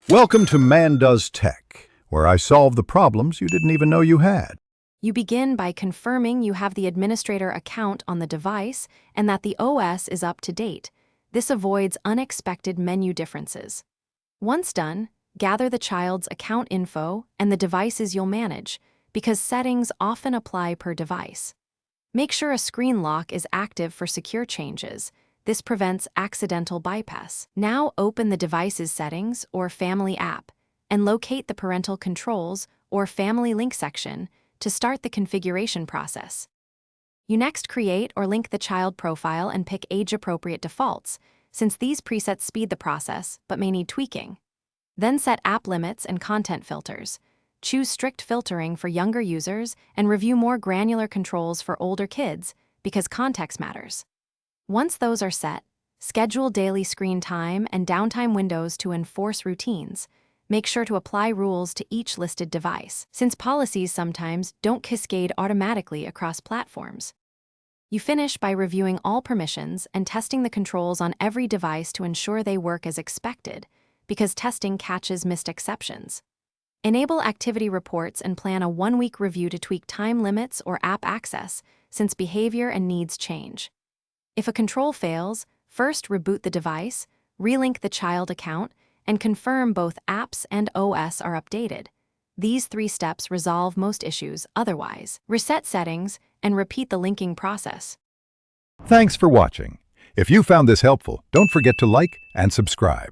Welcome to Man Does Tech, where I solve the problems you didn't even know you had. You begin by confirming you have the administrator account on the device and that the OS is up to date. This avoids unexpected menu differences. Once done, gather the child's account info and the devices you'll manage, because settings often apply per device. Make sure a screen lock is active for secure changes. This prevents accidental bypass. Now open the device's settings or family app and locate the parental controls or family link section to start the configuration process. You next create or link the child profile and pick age-appropriate defaults, since these presets speed the process but may need tweaking. Then set app limits and content filters. Choose strict filtering for younger users and review more granular controls for older kids, because context matters. Once those are set, schedule daily screen time and downtime windows to enforce routines. Make sure to apply rules to each listed device, since policies sometimes don't cascade automatically across platforms. You finish by reviewing all permissions and testing the controls on every device to ensure they work as expected, because testing catches missed exceptions. Enable activity reports and plan a 1-week review to tweak time limits or app access, since behavior and needs change. If a control fails, first reboot the device, relink the child account, and confirm both apps and OS are updated. These 3 steps resolve most issues. Otherwise, reset settings and repeat the linking process. Thanks for watching. If you found this helpful, don't forget to like and subscribe.